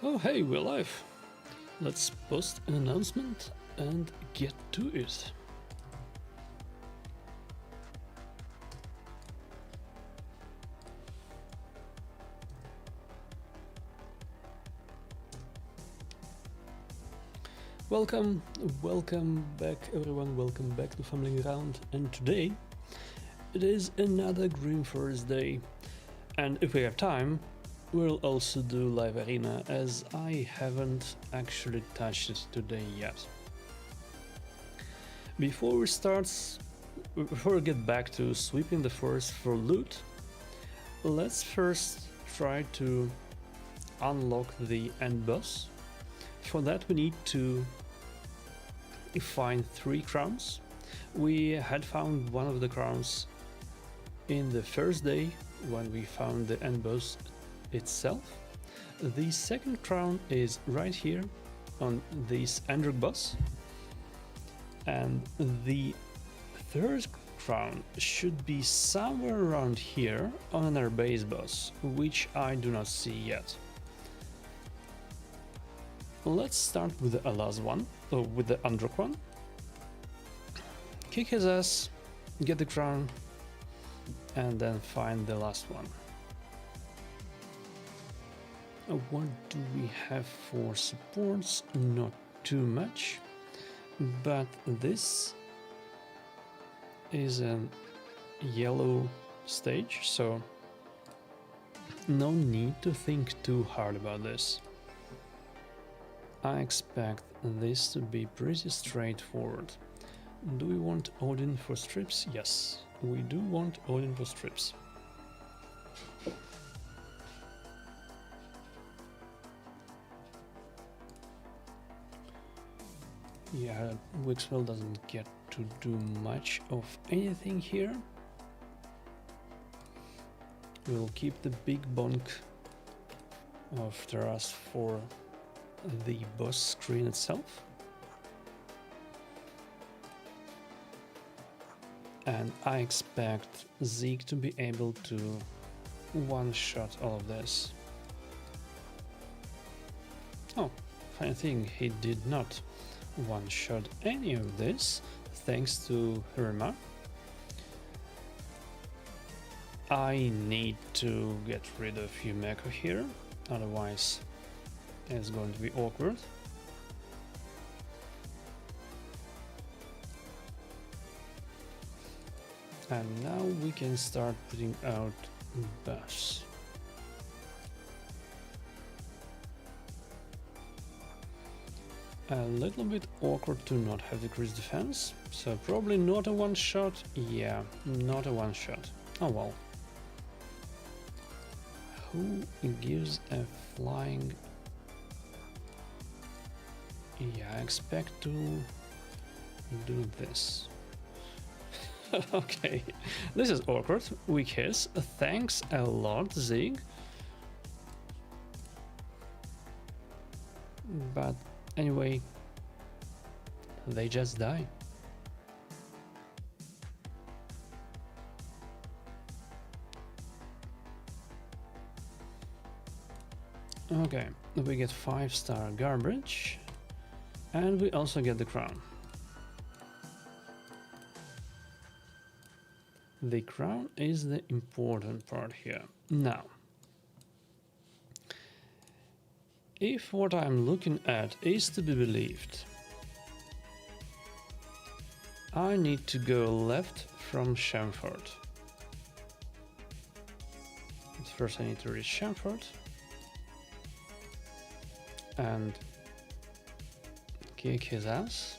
Oh hey, we're live. Let's post an announcement and get to it. Welcome back everyone, welcome back to Fumbling Around, and today it is another Green Forest day, and if we have time we'll also do live arena, as I haven't actually touched it today yet. Before we get back to sweeping the forest for loot, let's first try to unlock the end boss. For that we need to find 3 crowns. We had found one of the crowns in the first day when we found the end boss itself. The second crown is right here on this Android boss, and the third crown should be somewhere around here on another base boss, which I do not see yet. Let's start with the last one, with the Android one. Kick his ass, get the crown, and then find the last one. What do we have for supports? Not too much, but this is a yellow stage, so no need to think too hard about this. I expect this to be pretty straightforward. Do we want Odin for strips? Yes, we do want Odin for strips. Yeah, Wixwell doesn't get to do much of anything here. We'll keep the big bonk after us for the boss screen itself. And I expect Zeke to be able to one-shot all of this. Oh, funny thing, he did not one-shot any of this, thanks to Hirma. I need to get rid of Yumeko here, otherwise it's going to be awkward. And now we can start putting out buffs. A little bit awkward to not have decreased defense, so probably not a one-shot. Yeah, not a one-shot. Oh well. Who gives a flying? Yeah, I expect to do this. Okay, this is awkward. Weak hiss. Thanks a lot, Zig. But anyway, they just die. Okay, we get 5-star garbage, and we also get the crown. The crown is the important part here. Now, if what I'm looking at is to be believed, I need to go left from Shamford. But first I need to reach Shamford and kick his ass.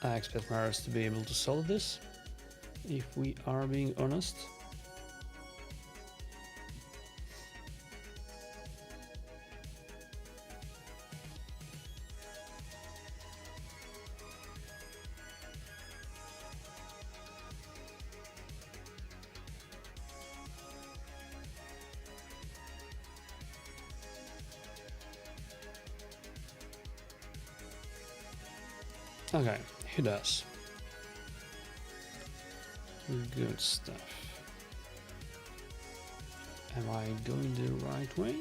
I expect Maris to be able to solve this, if we are being honest. Okay, He does. Good stuff. Am I going the right way?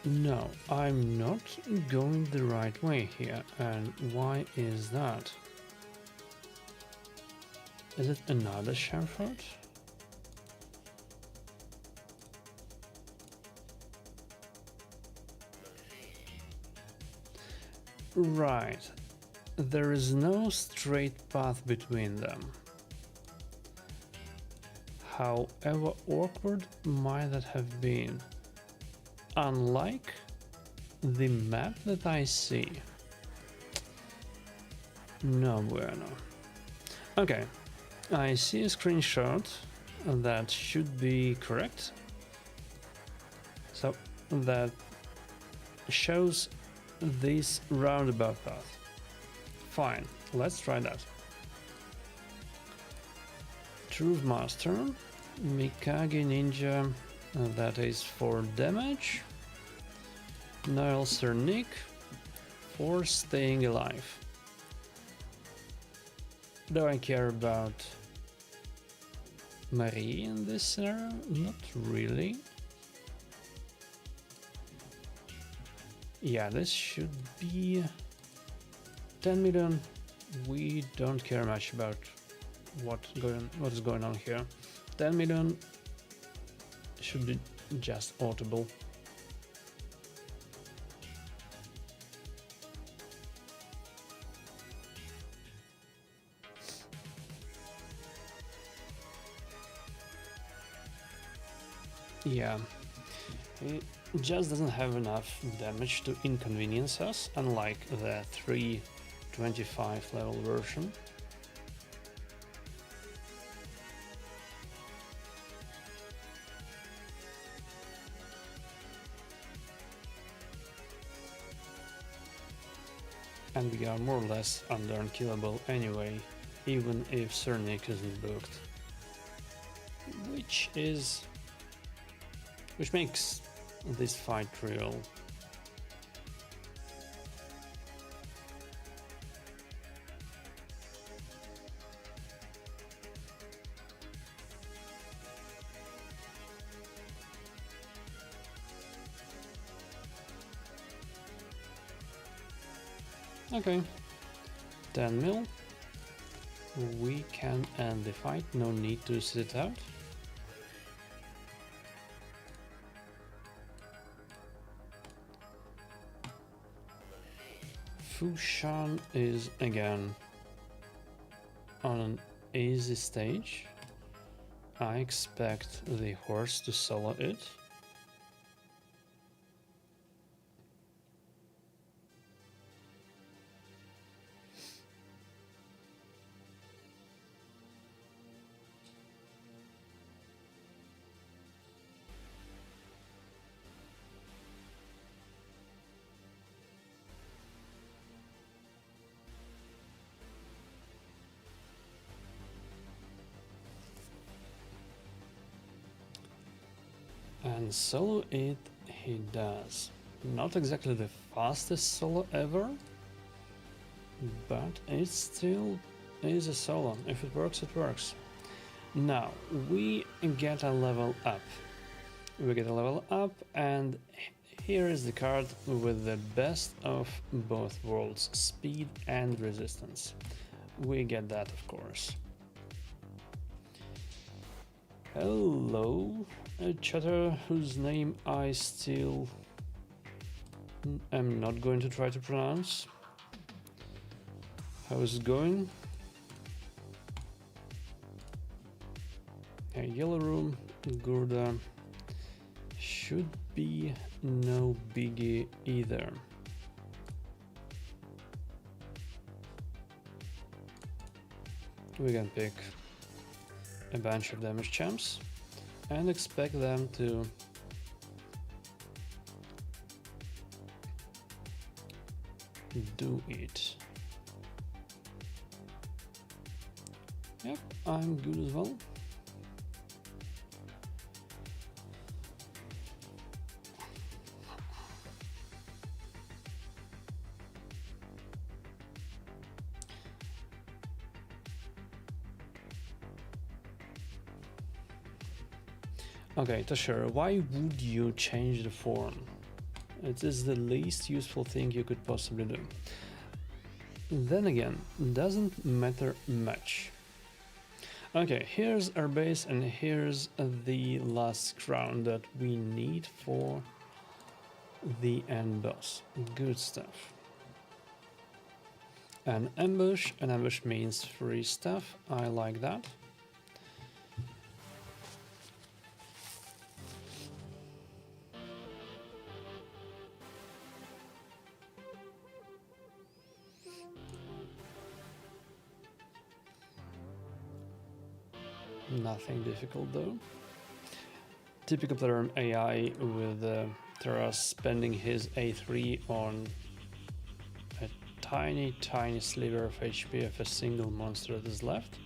No, I'm not going the right way here. And why is that? Is it another chamfer? Right. There is no straight path between them. However awkward might that have been. Unlike the map that I see. No bueno. Okay, I see a screenshot that should be correct. So that shows this roundabout path. Fine, let's try that. Truth Master, Mikage Ninja, that is for damage. Niall Cernic for staying alive. Do I care about Marie in this scenario? Not really. Yeah, this should be 10 million. We don't care much about what is going on here. 10 million should be just audible. Yeah, it just doesn't have enough damage to inconvenience us, unlike the 325 level version. And we are more or less under unkillable anyway, even if Cernic isn't booked. Which makes this fight real. Okay, 10 mil. We can end the fight, no need to sit out. Fushan is again on an easy stage. I expect the horse to solo it. And solo it he does. Not exactly the fastest solo ever, but it still is a solo. If it works, it works. Now we get a level up. We get a level up, and here is the card with the best of both worlds, speed and resistance. We get that, of course. Hello, a chatter whose name I still am not going to try to pronounce. How's it going? A yellow room, Gurda, should be no biggie either. We can pick a bunch of damage champs and expect them to do it. Yep, I'm good as well. Okay, Toshiro, why would you change the form? It is the least useful thing you could possibly do. Then again, doesn't matter much. Okay, here's our base and here's the last crown that we need for the end boss. Good stuff. An ambush means free stuff. I like that. Nothing difficult though. Typical player AI with Terra spending his A3 on a tiny sliver of HP of a single monster that is left.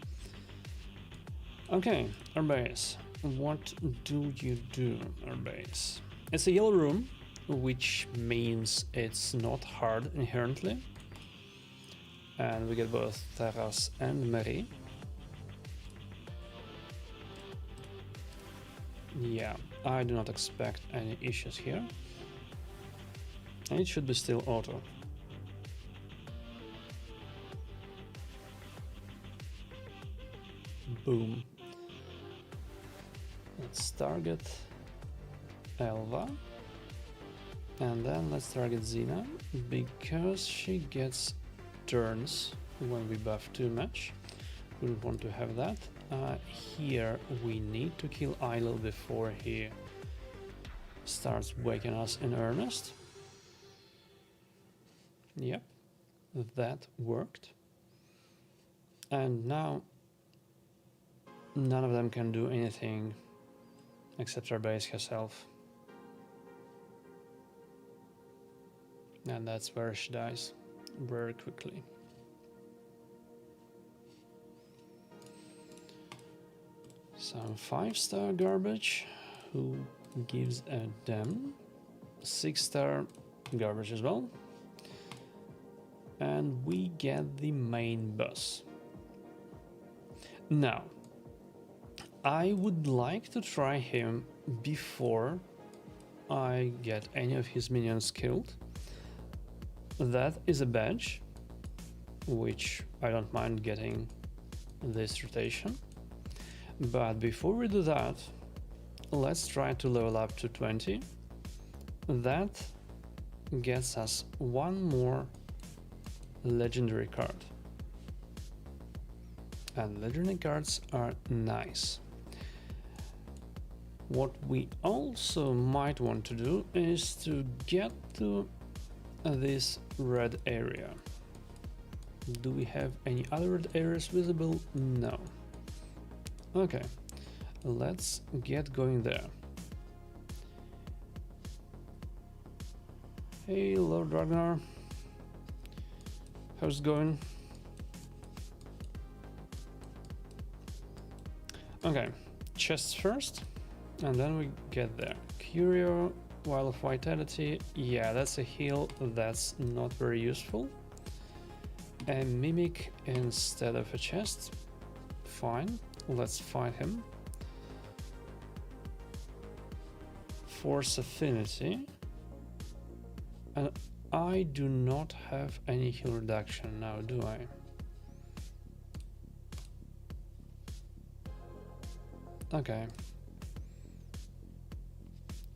Okay, our base. What do you do, our base? It's a yellow room, which means it's not hard inherently. And we get both Terras and Marie. Yeah, I do not expect any issues here. And it should be still auto. Boom. Let's target Elva. And then let's target Xena, because she gets turns when we buff too much. Wouldn't want to have that. Here we need to kill Idle before he starts waking us in earnest. Yep, that worked. And now none of them can do anything except our base herself. And that's where she dies very quickly. Some 5-star garbage. Who gives a damn? 6-star garbage as well. And we get the main boss. Now, I would like to try him before I get any of his minions killed. That is a badge, which I don't mind getting this rotation. But before we do that, let's try to level up to 20. That gets us one more legendary card. And legendary cards are nice. What we also might want to do is to get to this red area. Do we have any other red areas visible? No. Okay, let's get going there. Hey, Lord Ragnar. How's it going? Okay, chests first, and then we get there. Curio, Vial of Vitality. Yeah, that's a heal. That's not very useful. A Mimic instead of a chest. Fine. Let's fight him. Force Affinity. And I do not have any heal reduction now, do I? Okay.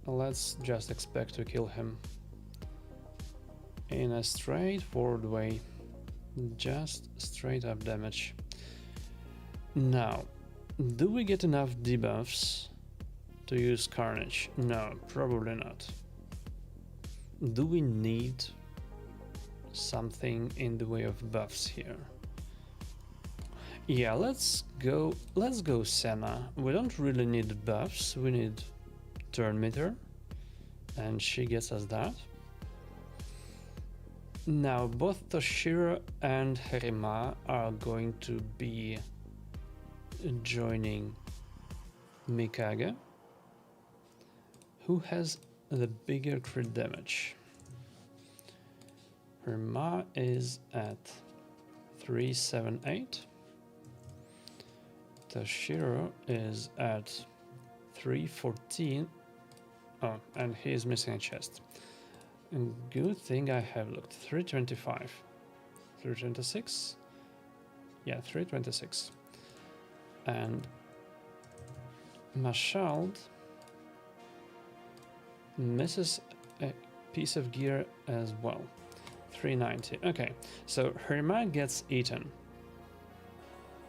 Let's just expect to kill him in a straightforward way. Just straight up damage. Now, do we get enough debuffs to use Carnage? No, probably not. Do we need something in the way of buffs here? Yeah, let's go Senna. We don't really need buffs, we need turn meter, and she gets us that. Now both Toshiro and Harima are going to be joining Mikage, who has the bigger crit damage. Harima is at 378. Toshiro is at 314. Oh, and he is missing a chest. And good thing I have looked. 325. 326? Yeah, 326. And Mashald misses a piece of gear as well. 390. Okay, so Herma gets eaten.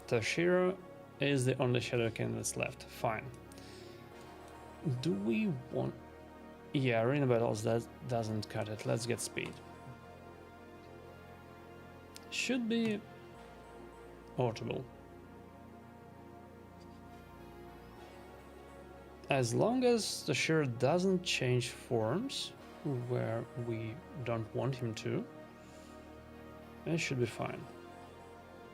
Toshiro is the only Shadowkin that's left. Fine. Do we want... Yeah, arena battles, that doesn't cut it. Let's get speed. Should be audible. As long as the Toshiro doesn't change forms where we don't want him to, it should be fine.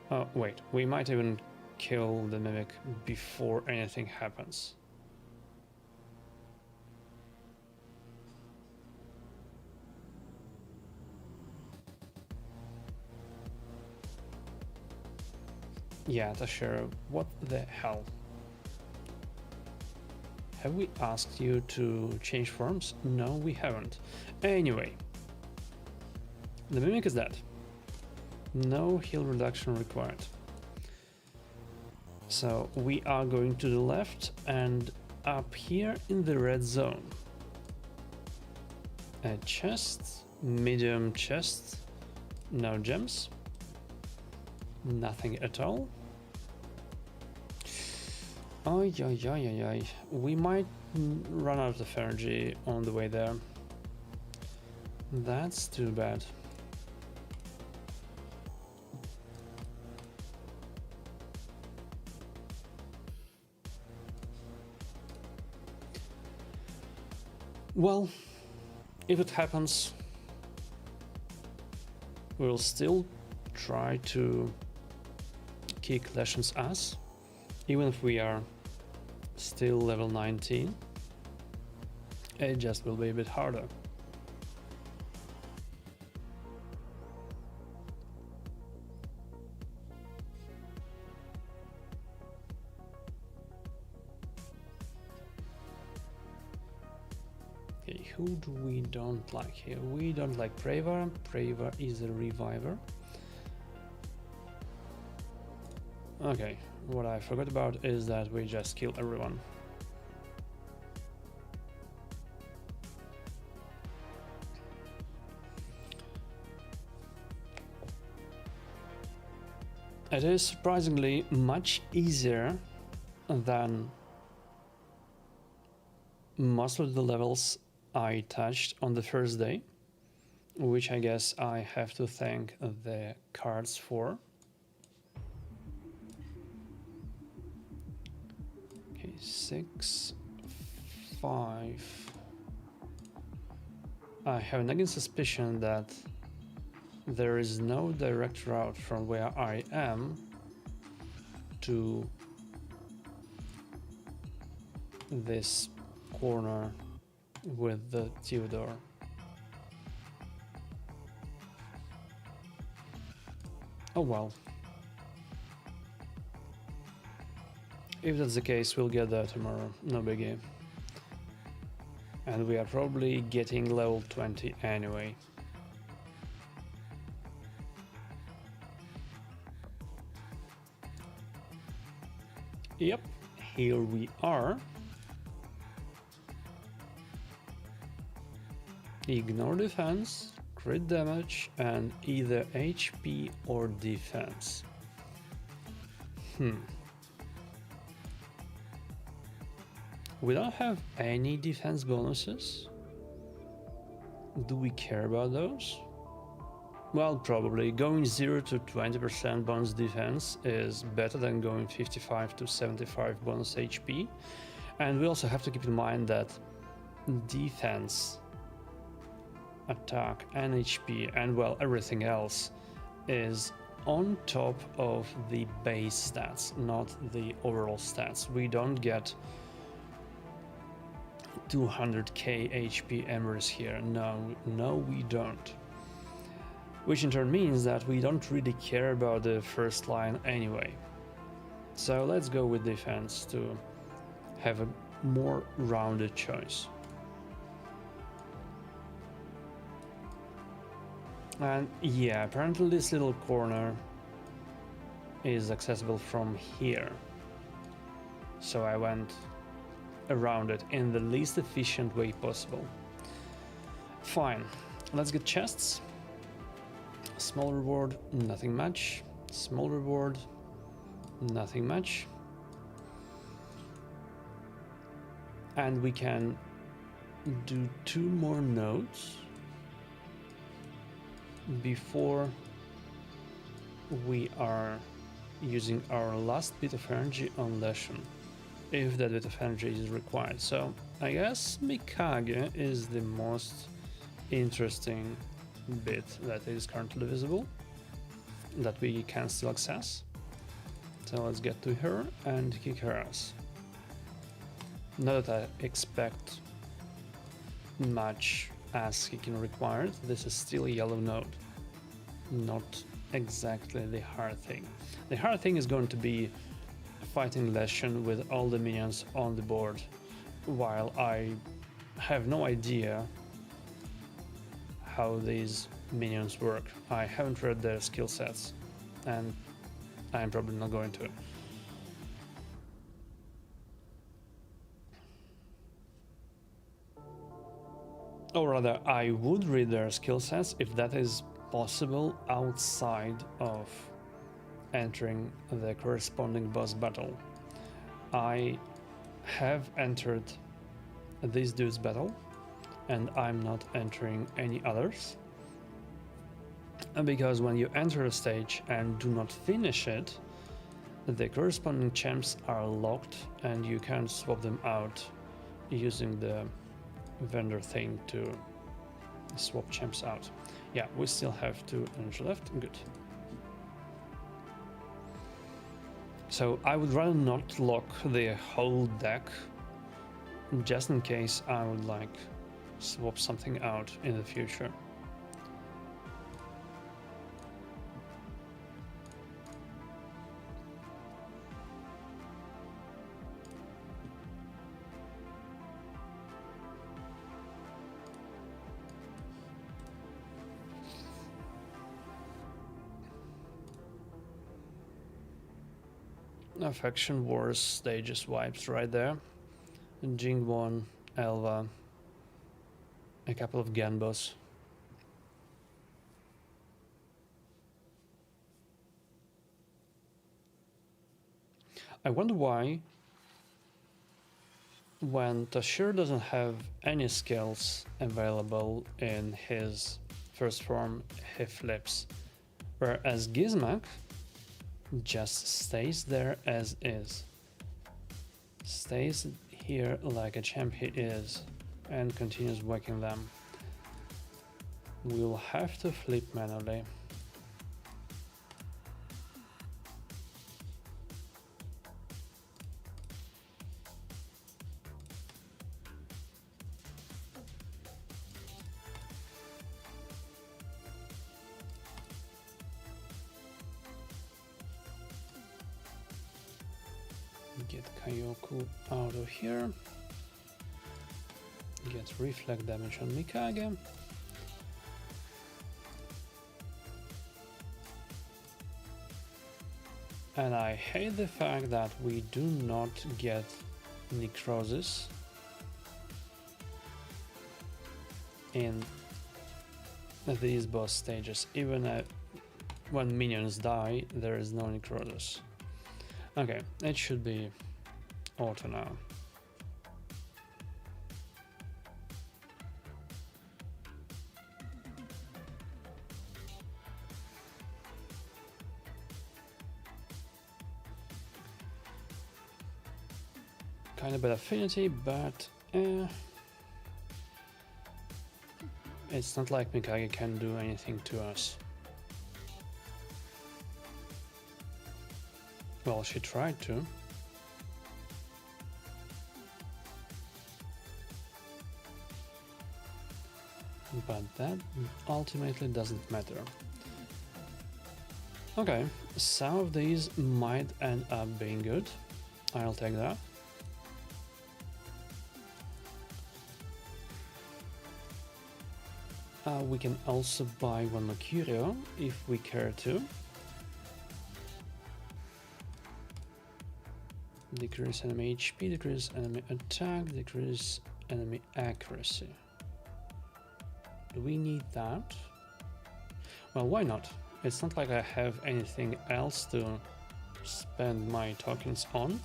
Oh, wait, we might even kill the Mimic before anything happens. Yeah, Toshiro, what the hell? Have we asked you to change forms? No, we haven't. Anyway, the Mimic is dead. No heal reduction required. So we are going to the left and up here in the red zone. A chest, medium chest, no gems, nothing at all. Ay, ay, ay, ay, ay. We might run out of energy on the way there. That's too bad. Well, if it happens, we'll still try to kick Leshen's ass, even if we are still level 19. It just will be a bit harder. Okay, who do we don't like here? We don't like Preva. Preva is a reviver. Okay, what I forgot about is that we just kill everyone. It is surprisingly much easier than most of the levels I touched on the first day, which I guess I have to thank the cards for. Okay, 6, 5. I have a nagging suspicion that there is no direct route from where I am to this corner with the Theodore. Oh well. If that's the case, we'll get there tomorrow, no biggie. And we are probably getting level 20 anyway. Yep, here we are. Ignore defense, crit damage, and either HP or defense. We don't have any defense bonuses. Do we care about those? Well, probably. Going 0 to 20% bonus defense is better than going 55 to 75 bonus HP. And we also have to keep in mind that defense, attack, and HP, and well, everything else is on top of the base stats, not the overall stats. We don't get 200k HP embers here. No, we don't. Which in turn means that we don't really care about the first line anyway. So let's go with defense to have a more rounded choice. And yeah, apparently this little corner is accessible from here. So I went around it in the least efficient way possible. Fine, let's get chests. Small reward, nothing much. Small reward, nothing much. And we can do 2 more nodes before we are using our last bit of energy on Leshen, if that bit of energy is required. So I guess Mikage is the most interesting bit that is currently visible, that we can still access. So let's get to her and kick her ass. Not that I expect much ass kicking required. This is still a yellow node, not exactly the hard thing. The hard thing is going to be fighting Leshen with all the minions on the board, while I have no idea how these minions work. I haven't read their skill sets, and I'm probably not going to. Or rather, I would read their skill sets if that is possible outside of entering the corresponding boss battle. I have entered this dude's battle, and I'm not entering any others. Because when you enter a stage and do not finish it, the corresponding champs are locked and you can't swap them out using the vendor thing to swap champs out. Yeah, we still have 2 energy left. Good. So I would rather not lock the whole deck, just in case I would like swap something out in the future. Faction Wars stages wipes right there. Jingwon, Elva, a couple of Ganbos. I wonder why, when Tashir doesn't have any skills available in his first form, he flips, whereas Gizmak just stays there as is. Stays here like a champ he is and continues whacking them. We'll have to flip manually. Get Kaioku out of here. Get reflect damage on Mikage. And I hate the fact that we do not get necrosis in these boss stages. Even when minions die, there is no necrosis. Okay, it should be auto now. Kind of bad affinity, but it's not like Mikage can do anything to us. Well, she tried to. But that ultimately doesn't matter. Okay, some of these might end up being good. I'll take that. We can also buy one Mercurio if we care to. Decrease enemy HP, decrease enemy attack, decrease enemy accuracy. Do we need that? Well, why not? It's not like I have anything else to spend my tokens on.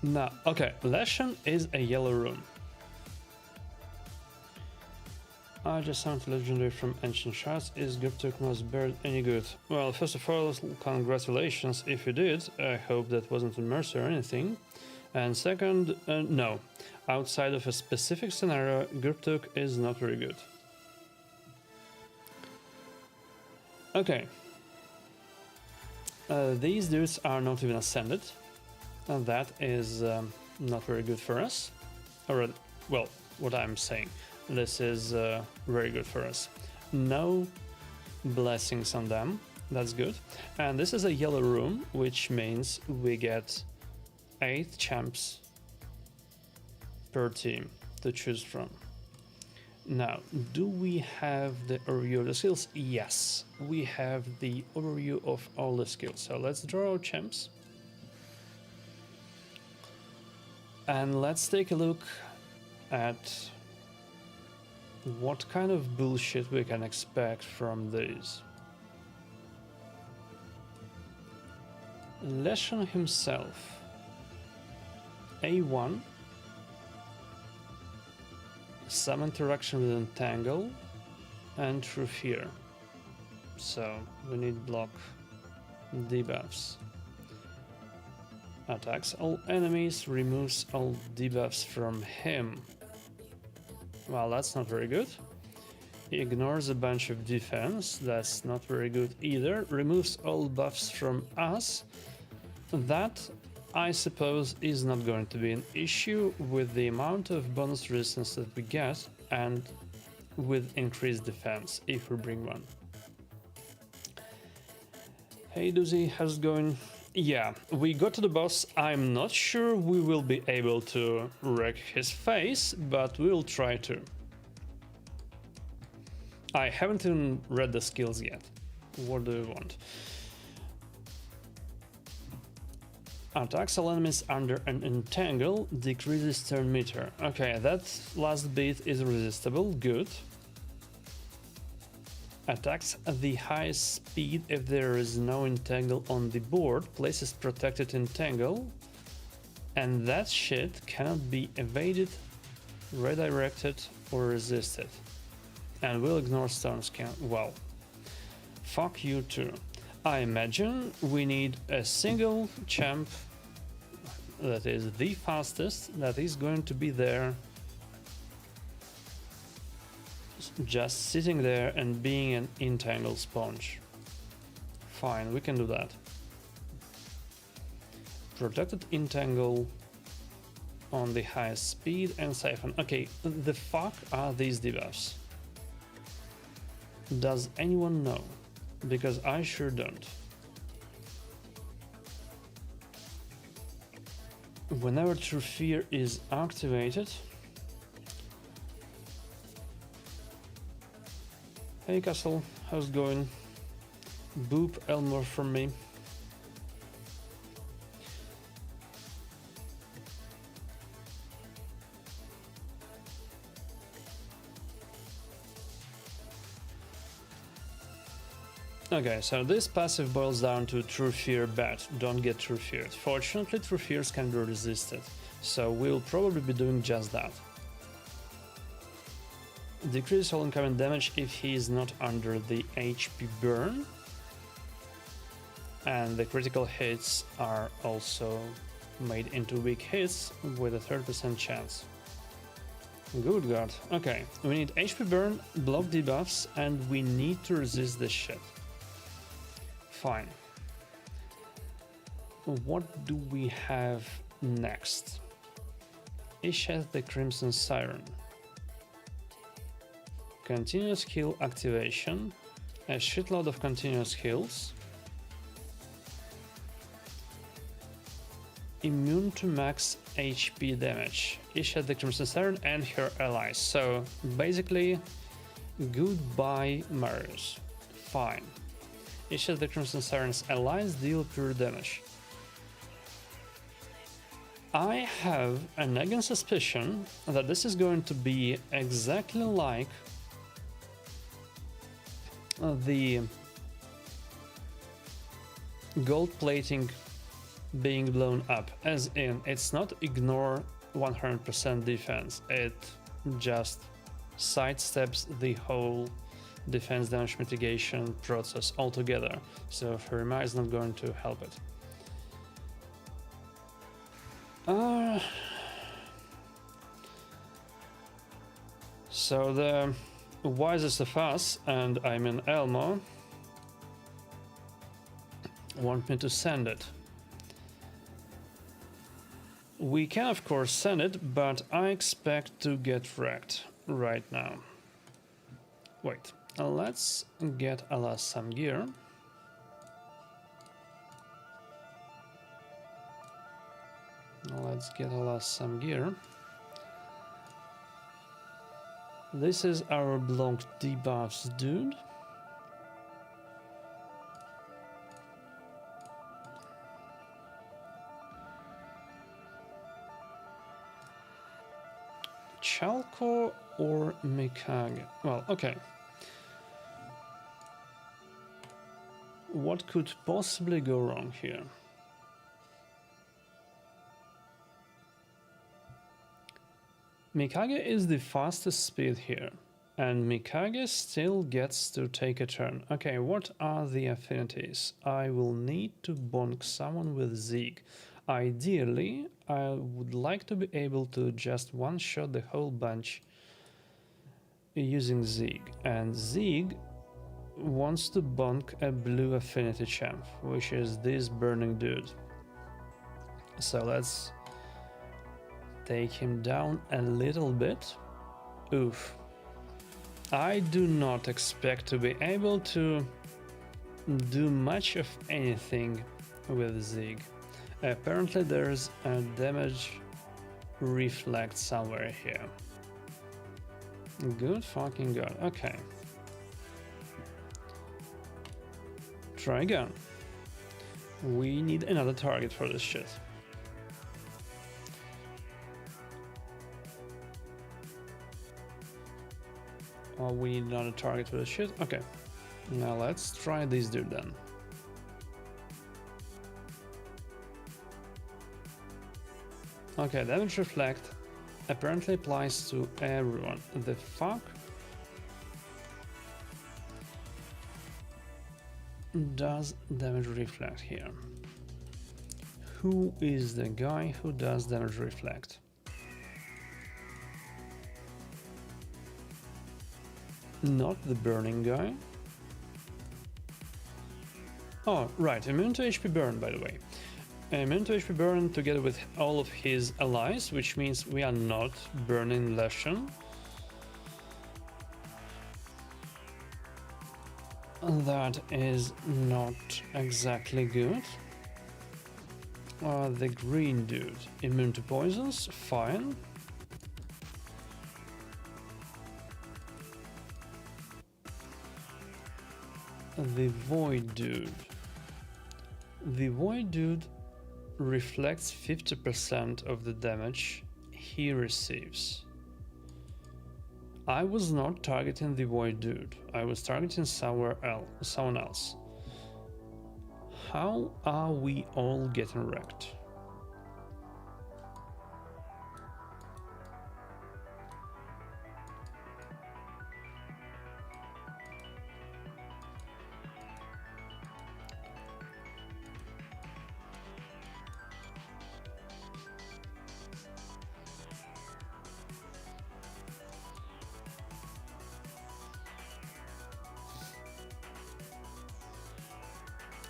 Now, okay, Leshen is a yellow rune. I just found legendary from Ancient Shards. Is Guptuk most bird any good? Well, first of all, congratulations if you did. I hope that wasn't a mercy or anything. And second, no. Outside of a specific scenario, Guptuk is not very good. Okay. These dudes are not even ascended. And that is not very good for us. Or, well, what I'm saying. This is very good for us. No blessings on them. That's good. And this is a yellow room, which means we get 8 champs per team to choose from. Now, do we have the overview of the skills? Yes, we have the overview of all the skills. So let's draw our champs. And let's take a look at what kind of bullshit we can expect from these. Leshen himself, A1, some interaction with Entangle, and True Fear. So we need block debuffs. Attacks all enemies, removes all debuffs from him. Well, that's not very good. He ignores a bunch of defense, that's not very good either. Removes all buffs from us. That, I suppose, is not going to be an issue with the amount of bonus resistance that we get and with increased defense, if we bring one. Hey Doozy, how's it going? Yeah, we got to the boss. I'm not sure we will be able to wreck his face, but we'll try to. I haven't even read the skills yet. What do you want? Attacks all enemies under an entangle, decreases turn meter. Okay, that last bit is resistible, good. Attacks at the highest speed if there is no entangle on the board, places protected entangle, and that shit cannot be evaded, redirected, or resisted. And we'll ignore stone scan. Well, fuck you too. I imagine we need a single champ that is the fastest, that is going to be there, just sitting there and being an entangle sponge. Fine, we can do that. Protected entangle on the highest speed and siphon. Okay, the fuck are these debuffs? Does anyone know? Because I sure don't. Whenever True Fear is activated, hey Castle, how's it going? Boop Elmore from me. Okay, so this passive boils down to True Fear bad. Don't get True Feared. Fortunately, True Fears can be resisted, so we'll probably be doing just that. Decrease all incoming damage if he is not under the HP burn. And the critical hits are also made into weak hits with a 30% chance. Good God. Okay, we need HP burn, block debuffs, and we need to resist this shit. Fine. What do we have next? Isheth the Crimson Siren. Continuous heal activation. A shitload of continuous heals. immune to max HP damage. Isha the Crimson Siren and her allies. So basically, goodbye Marius. Fine. Isha the Crimson Siren's allies deal pure damage. I have a nagging suspicion that this is going to be exactly like the gold plating being blown up, as in it's not ignore 100% defense, it just sidesteps the whole defense damage mitigation process altogether, so Ferima is not going to help it. So the wisest of us, and I mean Elmo, want me to send it. We can of course send it, but I expect to get wrecked right now. Wait, let's get Alas some gear. Let's get Alas some gear. This is our blocked debuffs dude. Chalco or Mikage? Well, okay. What could possibly go wrong here? Mikage is the fastest speed here, and Mikage still gets to take a turn. Okay, what are the affinities? I will need to bonk someone with Zig. Ideally, I would like to be able to just one-shot the whole bunch using Zig, and Zig wants to bonk a blue affinity champ, which is this burning dude. So let's take him down a little bit. Oof. I do not expect to be able to do much of anything with Zig. Apparently there's a damage reflect somewhere here. Good fucking god. Okay. Try again. We need another target for this shit. Oh, we need another target for this shit? Okay. Now let's try this dude then. Okay, damage reflect apparently applies to everyone. The fuck? Does damage reflect here? Who is the guy who does damage reflect? Not the burning guy. Oh, right, immune to HP burn, by the way. Immune to HP burn together with all of his allies, which means we are not burning Leshen. That is not exactly good. The green dude, immune to poisons, fine. The void dude. The void dude reflects 50% of the damage he receives. I was not targeting the void dude. I was targeting someone else. How are we all getting wrecked?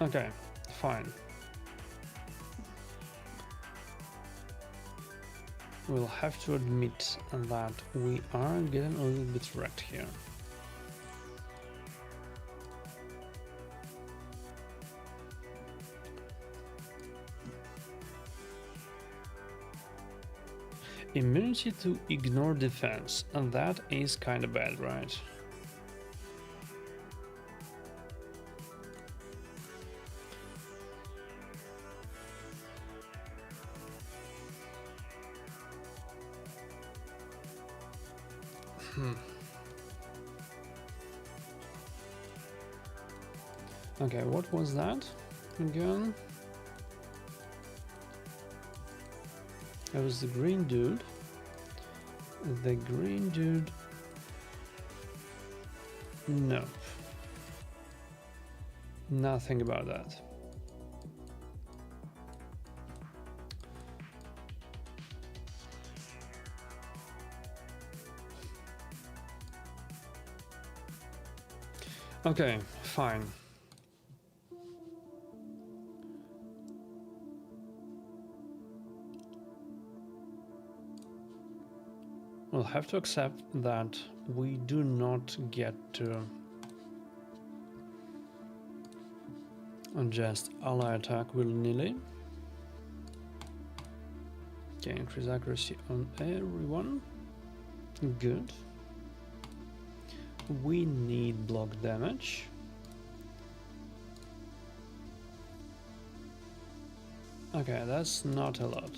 Okay, fine. We'll have to admit that we are getting a little bit wrecked here. Immunity to ignore defense, and that is kind of bad, right? Okay, what was that again? That was the green dude. The green dude. No. Nothing about that. Okay, fine. We'll have to accept that we do not get to just ally attack willy-nilly. Okay, increase accuracy on everyone. Good. We need block damage. Okay, that's not a lot.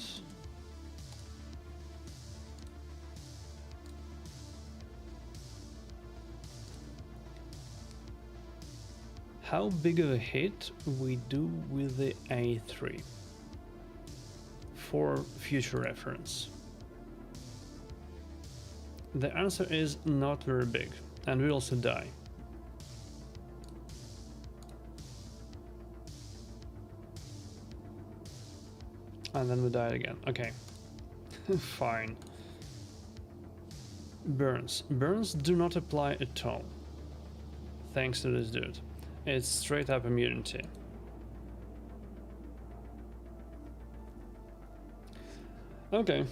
How big of a hit we do with the A3 for future reference? The answer is not very big, and we also die. And then we die again. Okay, fine. Burns. Burns do not apply at all, thanks to this dude. It's straight up immunity. Okay.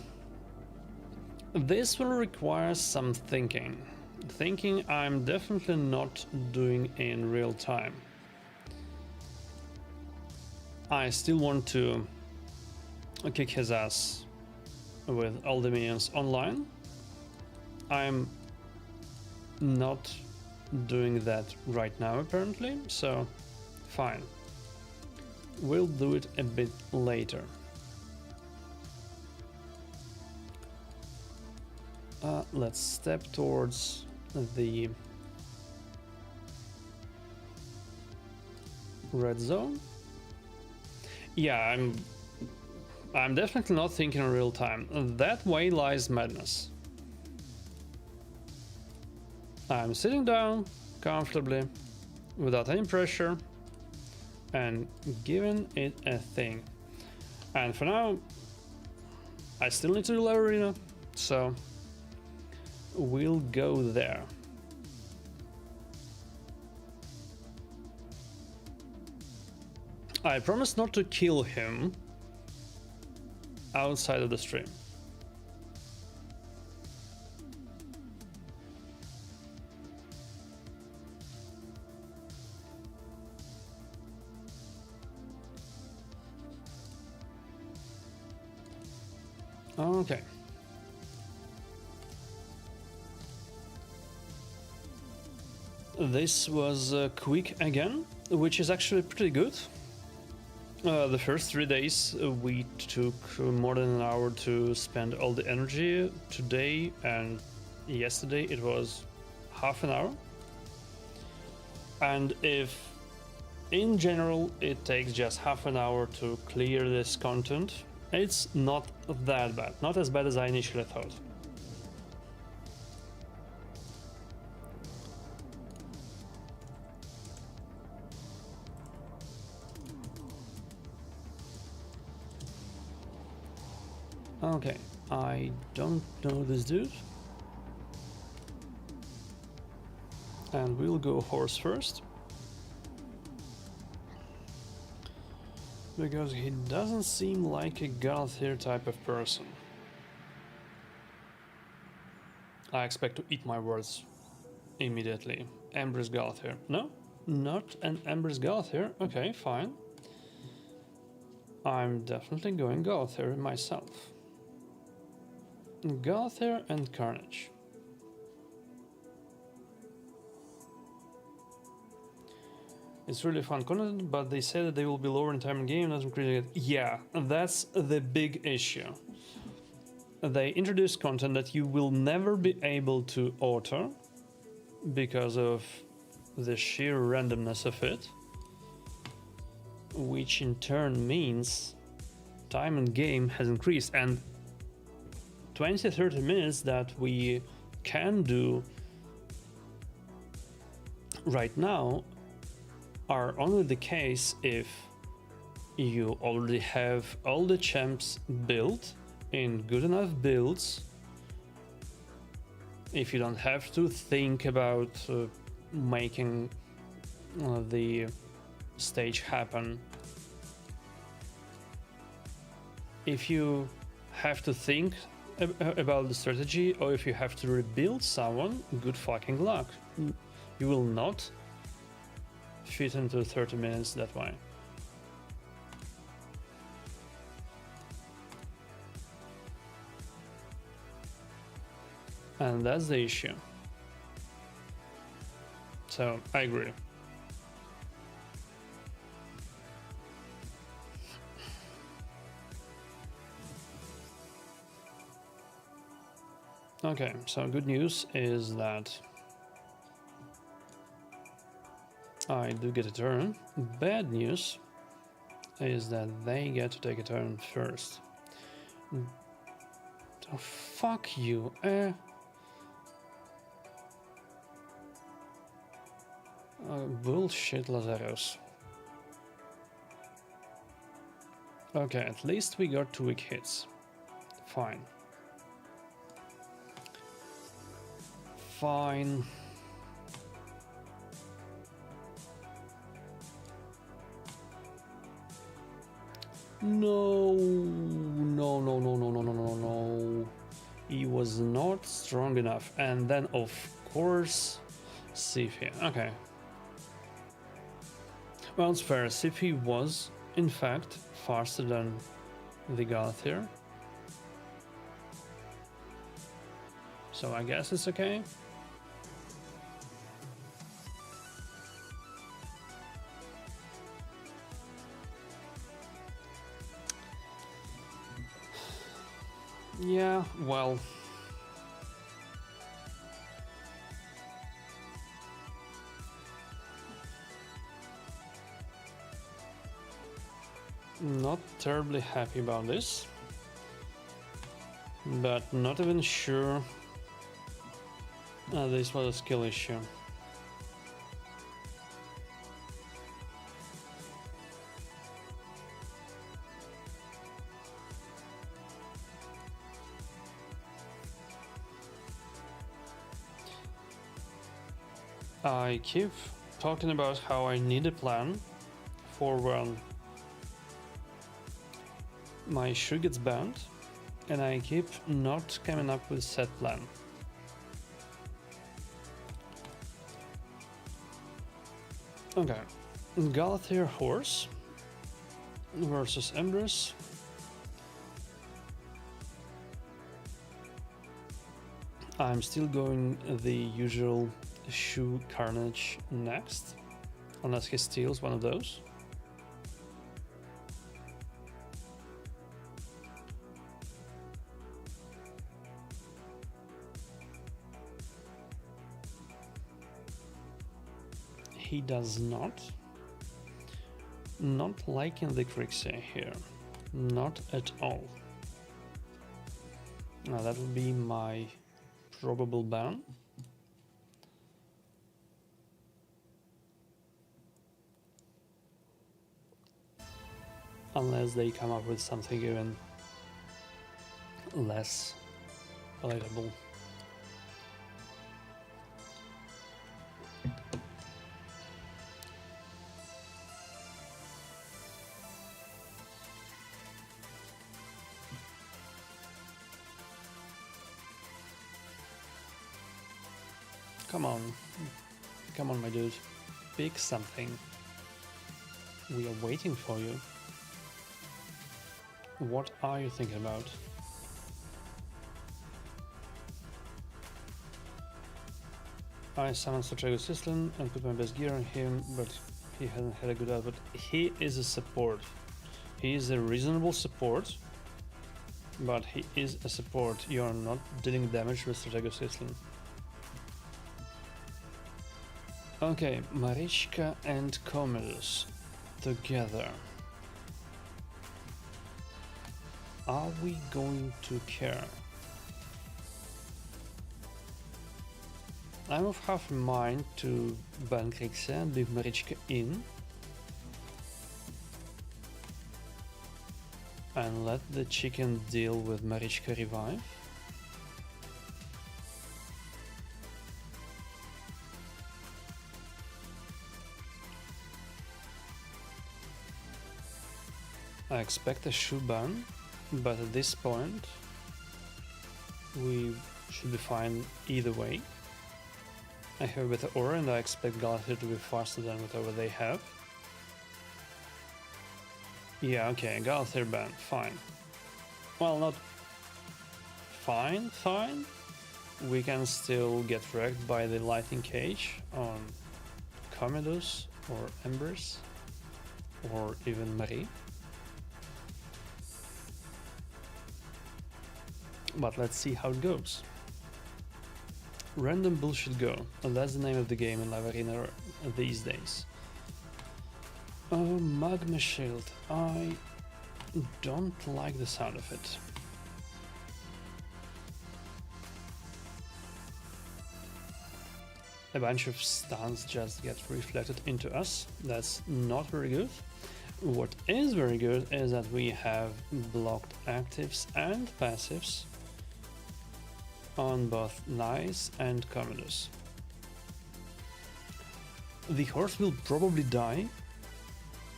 This will require some thinking. Thinking I'm definitely not doing in real time. I still want to kick his ass with all the minions online. I'm not doing that right now apparently, so fine. We'll do it a bit later. Let's step towards the red zone. Yeah, I'm definitely not thinking in real time. That way lies madness. I'm sitting down comfortably without any pressure and giving it a thing. And for now, I still need to do La Arena, so we'll go there. I promise not to kill him outside of the stream. Okay. This was quick again, which is actually pretty good. The first 3 days we took more than an hour to spend all the energy. Today and yesterday it was half an hour. And if in general it takes just half an hour to clear this content, it's not that bad. Not as bad as I initially thought. Okay, I don't know this dude. And we'll go horse first. Because he doesn't seem like a Galthier type of person. I expect to eat my words immediately. Empress Galthier. No, not an Empress Galthier. Okay, fine. I'm definitely going Galthier myself. Gother and Carnage. It's really fun content, but they say that they will be lower in time in game, doesn't create it. Yeah, that's the big issue. They introduced content that you will never be able to alter because of the sheer randomness of it, which in turn means time in game has increased, and 20-30 minutes that we can do right now are only the case if you already have all the champs built in good enough builds, if you don't have to think about making the stage happen. If you have to think about the strategy, or if you have to rebuild someone, good fucking luck. You will not fit into 30 minutes that way. And that's the issue. So I agree. Okay, so good news is that I do get a turn. Bad news is that they get to take a turn first. Oh, fuck you. Bullshit, Lazarus. Okay, at least we got 2 weak hits. Fine. Fine. No, no, no, no, no, no, no, no, no. He was not strong enough. And then, of course, Siphi. Okay. Well, it's fair. Siphi was, in fact, faster than the Galathir. So I guess it's okay. Yeah, well. Not terribly happy about this, but not even sure this was a skill issue. I keep talking about how I need a plan for when my Shu gets banned, and I keep not coming up with a set plan. Okay, Galathir Horse versus Empress. I'm still going the usual Shu Carnage next, unless he steals one of those. He does not. Not liking the Crixie here. Not at all. Now that would be my probable ban. Unless they come up with something even less palatable. Come on, my dude, pick something. We are waiting for you. What are you thinking about? I summoned Strategos Sislin and put my best gear on him, but he hasn't had a good output. He is a support. He is a reasonable support, but he is a support. You are not dealing damage with Strategos Sislin. Okay, Marichka and Commodus together. Are we going to care? I'm of half a mind to ban Grixia and leave Marichka in and let the chicken deal with Marichka revive. I expect a shoe ban, but at this point we should be fine either way. I have a better aura and I expect Galathir to be faster than whatever they have. Yeah, okay, Galathir ban, fine. Well, not fine. We can still get wrecked by the Lightning Cage on Commodus or Embers or even Marie. But let's see how it goes. Random bullshit go, and that's the name of the game in Live Arena these days. Magma Shield. I don't like the sound of it. A bunch of stuns just get reflected into us. That's not very good. What is very good is that we have blocked actives and passives on both Nice and Commodus. The horse will probably die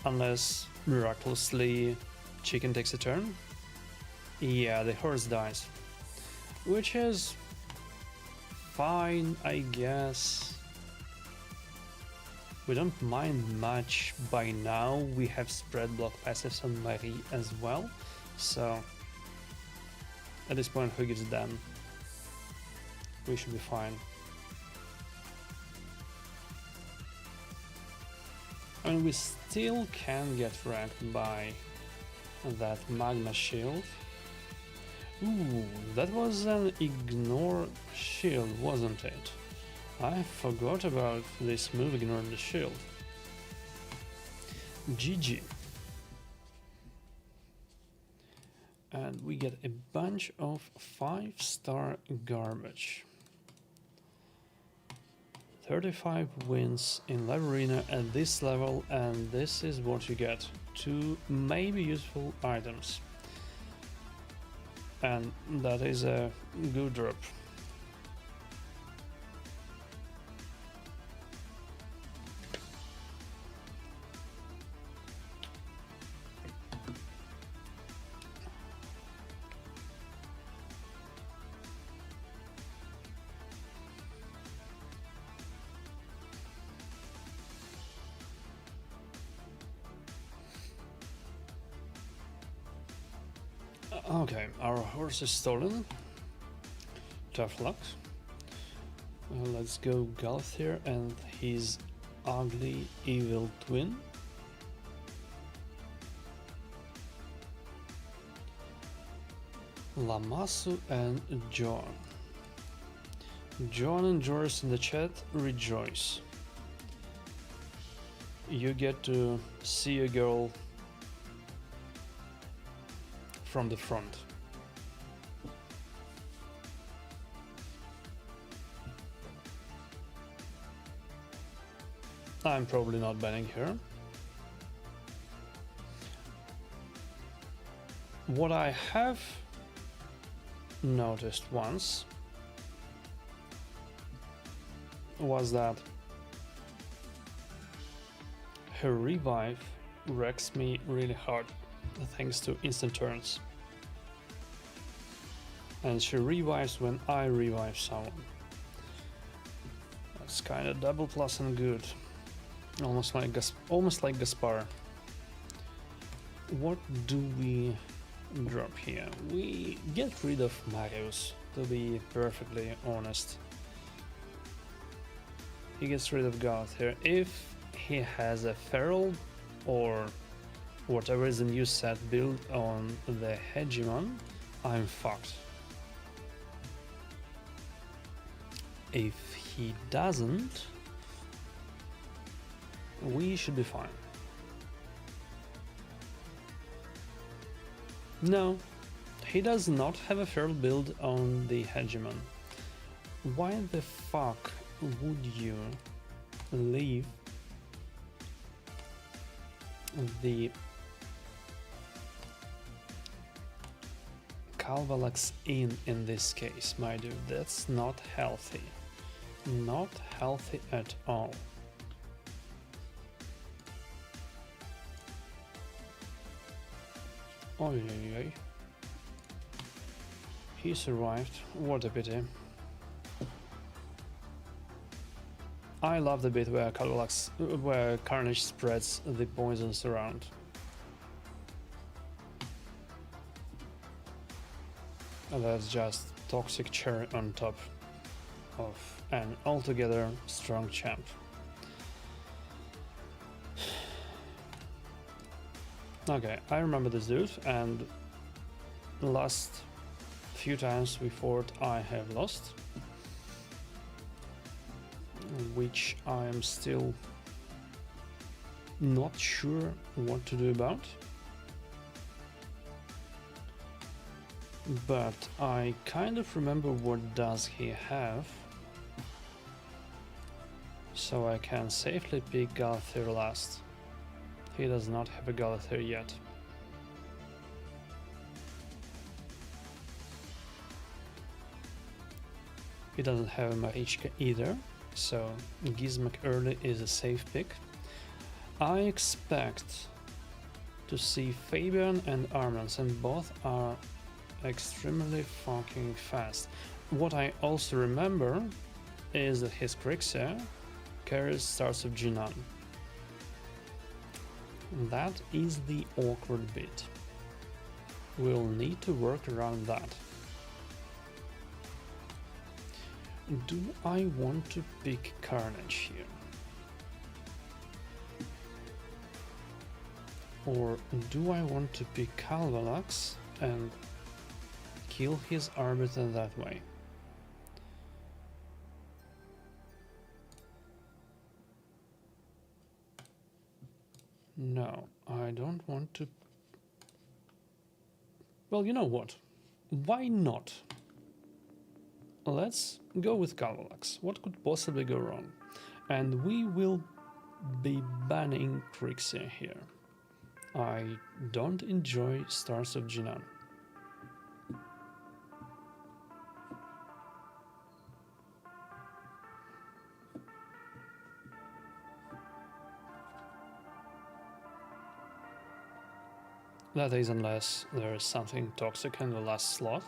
unless miraculously Chicken takes a turn. Yeah, the horse dies, which is fine, I guess. We don't mind much by now. We have spread block passives on Marie as well, so at this point, who gives a damn? We should be fine. And we still can get wrecked by that Magma Shield. Ooh, that was an Ignore Shield, wasn't it? I forgot about this move, Ignore the Shield. GG. And we get a bunch of 5-star garbage. 35 wins in Live Arena at this level, and this is what you get. 2 maybe useful items. And that is a good drop. Okay, our horse is stolen. Tough luck. Let's go Galathir and his ugly evil twin. Lamassu and John. John and Joris in the chat, rejoice. You get to see a girl from the front. I'm probably not banning her. What I have noticed once was that her revive wrecks me really hard thanks to instant turns. And she revives when I revive someone. That's kind of double plus and good. Almost like Gaspar. What do we drop here? We get rid of Marius, to be perfectly honest. he gets rid of Galathir. If he has a Feral or whatever is the new set built on the Hegemon, I'm fucked. If he doesn't, we should be fine. No, he does not have a Feral build on the Hegemon. Why the fuck would you leave the Calvalax in this case, my dude? That's not healthy. Not healthy at all. Oi, oi, oi. He survived. What a pity. I love the bit where where Carnage spreads the poisons around. And that's just toxic cherry on top of an altogether strong champ. Okay, I remember this dude, and last few times we fought I have lost, which I am still not sure what to do about. But I kind of remember what does he have, so I can safely pick Galathir last. He does not have a Galathir yet. He doesn't have a Mahichka either, so Gizmek early is a safe pick. I expect to see Fabian and Armans, and both are extremely fucking fast. What I also remember is that his Krixia carries Stars of Jinan. That is the awkward bit. We'll need to work around that. Do I want to pick Carnage here? Or do I want to pick Calvalax and kill his Arbiter that way? No, I don't want to. Well, you know what? Why not? Let's go with Calvalax. What could possibly go wrong? And we will be banning Krixia here. I don't enjoy Stars of Jinan. That is, unless there is something toxic in the last slot,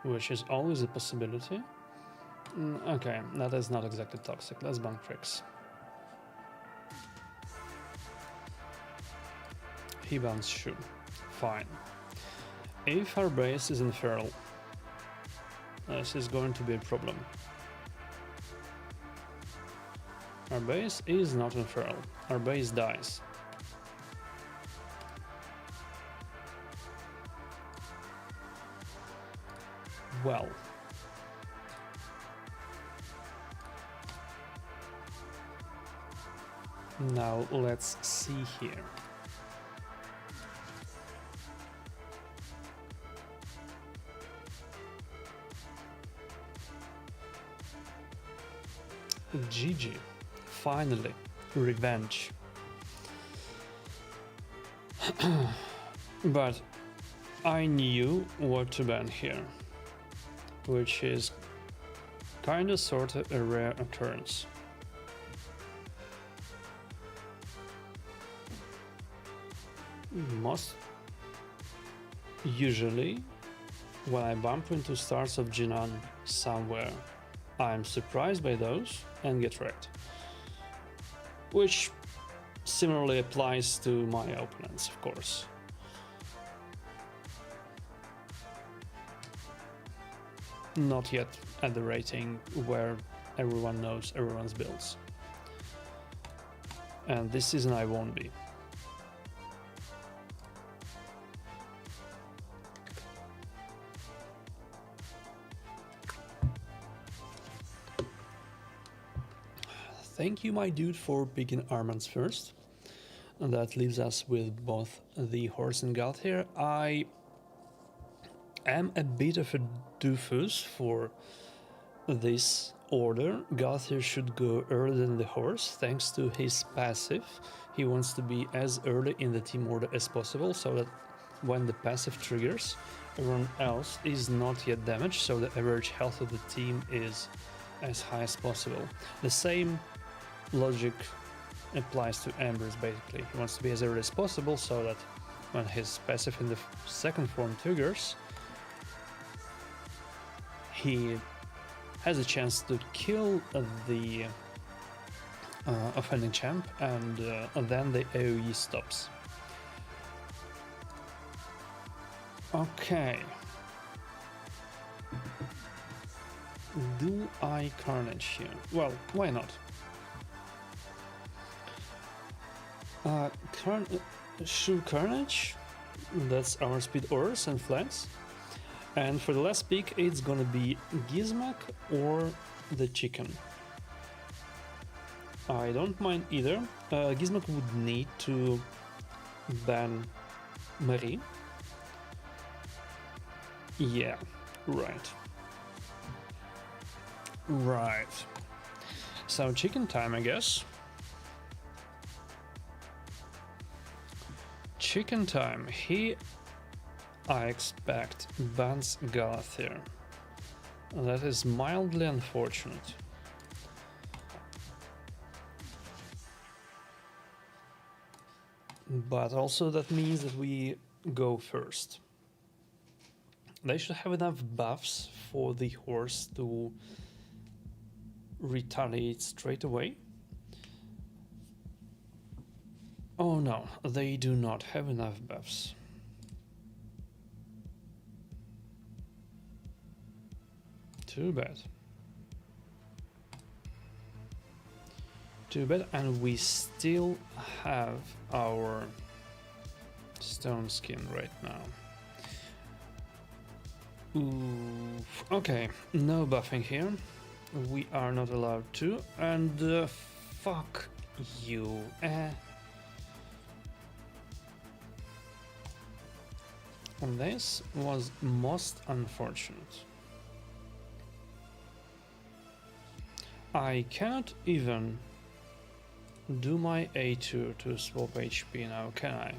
which is always a possibility. Okay, that is not exactly toxic. Let's ban Krix. He bans Shu. Fine. If our base is in Feral, this is going to be a problem. Our base is not in Feral. Our base dies. Well. Now let's see here. GG. Finally. Revenge. But I knew what to ban here, which is kinda sorta a rare occurrence. Usually, when I bump into Stars of Jinan somewhere, I'm surprised by those and get wrecked. Which similarly applies to my opponents, of course. Not yet at the rating where everyone knows everyone's builds. and this season I won't be. Thank you, my dude, for picking Armands first. And that leaves us with both the horse and Galt here. I am a bit of a doofus for this order. Galthier should go earlier than the horse thanks to his passive. He wants to be as early in the team order as possible so that when the passive triggers, everyone else is not yet damaged, so the average health of the team is as high as possible. The same logic applies to Embers basically. He wants to be as early as possible so that when his passive in the second form triggers, he has a chance to kill the offending champ, and then the AoE stops. Okay. Do I Carnage here? Well, why not? Shoe Carnage, that's our speed auras and flags. And for the last pick, it's gonna be Gizmak or the chicken. I don't mind either. Gizmak would need to ban Marie. Yeah, right. Right. So chicken time, I guess. Chicken time. He, I expect, bans Galthier. That is mildly unfortunate. But also that means that we go first. They should have enough buffs for the horse to retaliate straight away. Oh no, they do not have enough buffs. Too bad. Too bad, and we still have our stone skin right now. Oof. Okay, no buffing here. We are not allowed to, and fuck you. And this was most unfortunate. I cannot even do my A2 to swap HP now, can I?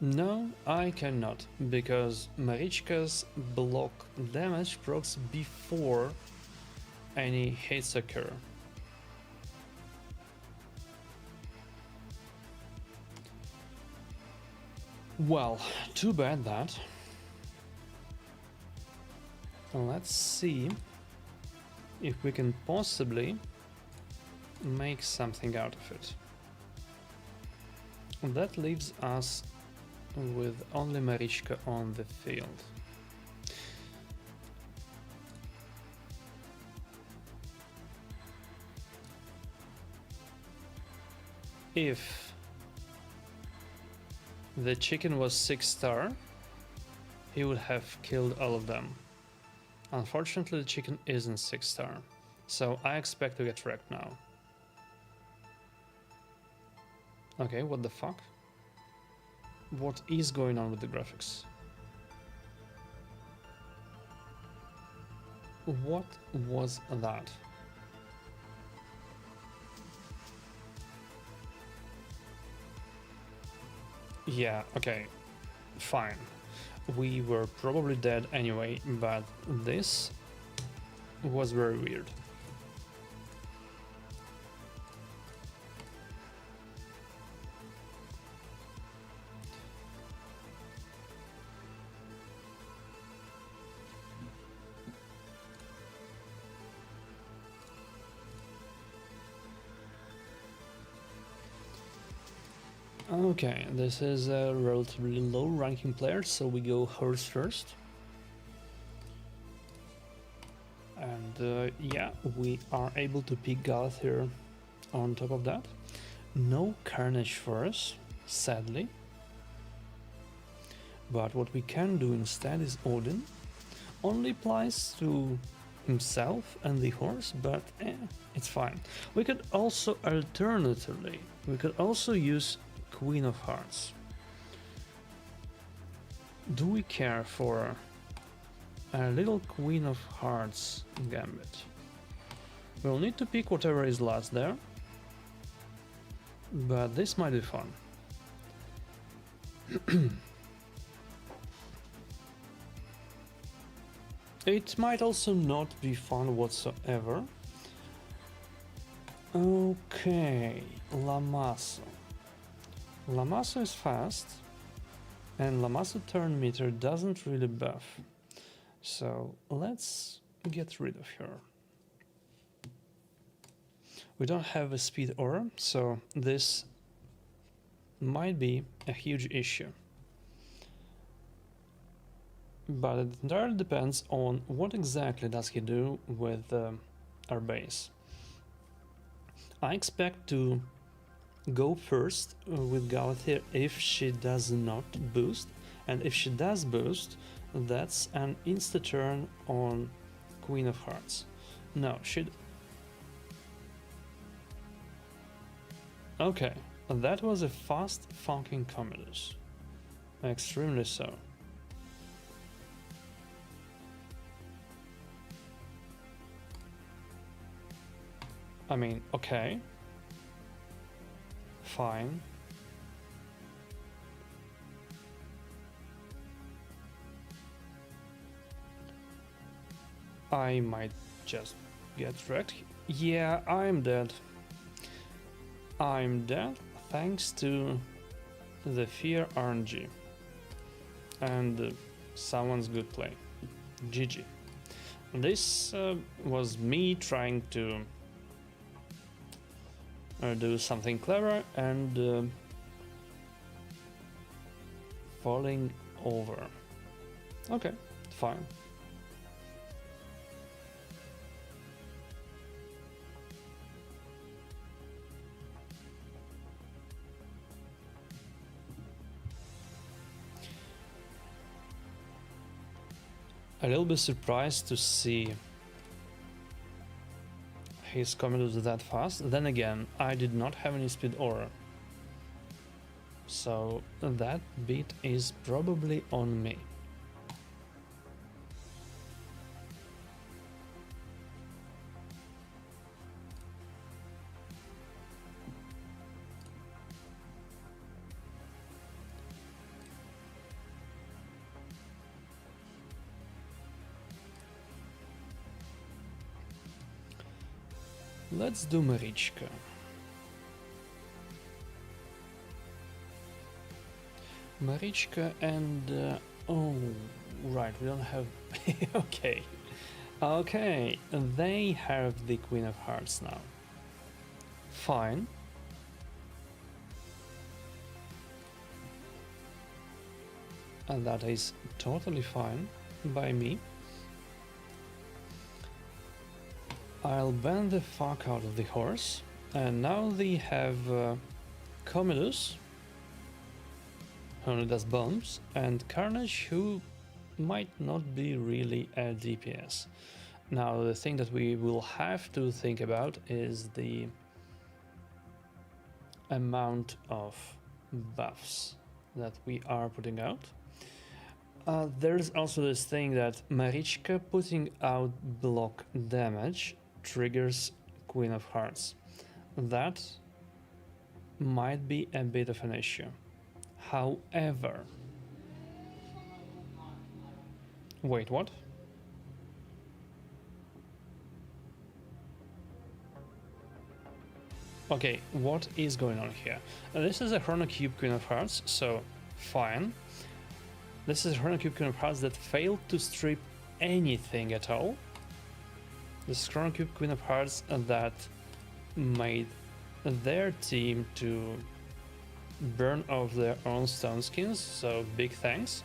No, I cannot, because Marichka's block damage procs before any hits occur. Well, too bad that. Let's see if we can possibly make something out of it. That leaves us with only Marichka on the field. If the chicken was 6-star, he would have killed all of them. Unfortunately, the chicken isn't 6-star, so I expect to get wrecked now. Okay, what the fuck? What is going on with the graphics? What was that? Yeah, okay, fine. We were probably dead anyway, but this was very weird. Okay, this is a relatively low ranking player, so we go horse first. And And yeah, we are able to pick Galeth here on top of that. No Carnage for us, sadly. But what we can do instead is Odin. Only applies to himself and the horse, but it's fine. We could also alternatively, we could also use Queen of Hearts. Do we care for a little Queen of Hearts gambit? We'll need to pick whatever is last there, but this might be fun. It might also not be fun whatsoever. Okay, Lamassu. Lamassu is fast, and Lamassu turn meter doesn't really buff. So let's get rid of her. We don't have a speed aura, so this might be a huge issue. But it entirely depends on what exactly does he do with our base. I expect to go first with Galeth here if she does not boost, and if she does boost, that's an insta turn on Queen of Hearts. No, okay, that was a fast fucking Commodus. Extremely so. I mean, okay. Fine. I might just get wrecked. Yeah, I'm dead. I'm dead thanks to the Fear RNG and someone's good play. GG. This was me trying to do something clever and falling over. Okay, fine. A little bit surprised to see his Commodus that fast. Then again, I did not have any speed aura, so that bit is probably on me. Let's do Marichka. Marichka and oh, right, we don't have. Okay, okay, they have the Queen of Hearts now. Fine. And that is totally fine by me. I'll ban the fuck out of the horse, and now they have Commodus, who only does bombs, and Carnage, who might not be really a DPS. Now the thing that we will have to think about is the amount of buffs that we are putting out. There's also this thing that Marichka putting out block damage triggers Queen of Hearts. That might be a bit of an issue. However, wait, what? Okay, what is going on here? This is a Chrono Cube Queen of Hearts, so fine. This is a Chrono Cube Queen of Hearts that failed to strip anything at all. This is Chrono Cube Queen of Hearts that made their team to burn off their own stone skins, so big thanks.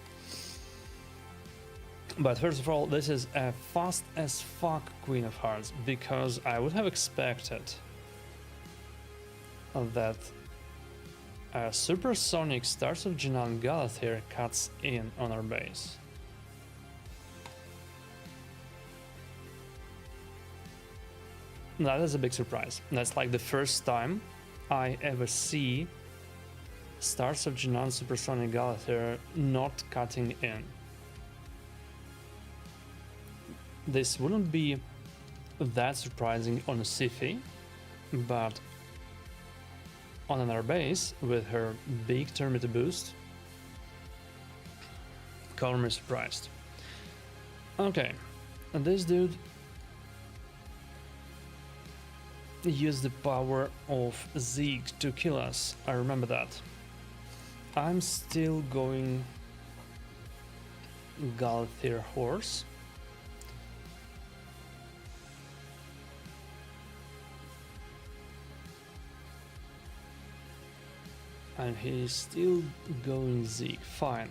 But first of all, this is a fast as fuck Queen of Hearts, because I would have expected that a supersonic Stars of Jinan Galathir cuts in on our base. That is a big surprise. That's like the first time I ever see Stars of Jinan Supersonic Galathir not cutting in. This wouldn't be that surprising on a Siphi, but on another base with her big Termite boost, call me surprised. Okay, and this dude used the power of Zeke to kill us. I remember that. I'm still going Galathir Horse. And he's still going Zeke. Fine.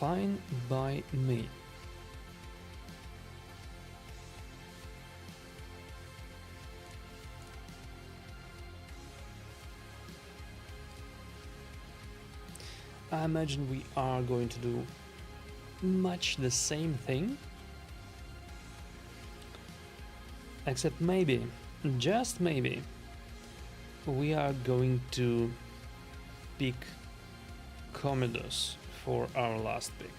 Fine by me. I imagine we are going to do much the same thing. Except maybe, just maybe, we are going to pick Commodus for our last pick.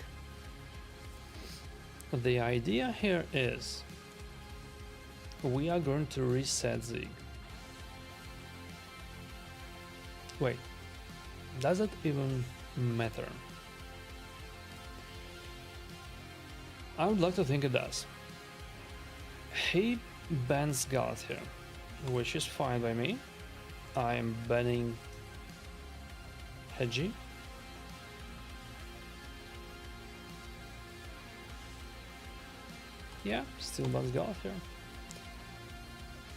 The idea here is we are going to reset Zeke. Wait, does it even matter? I would like to think it does. He bans Galathir, which is fine by me. I am banning Hedgie. Yeah, still bans Galathir.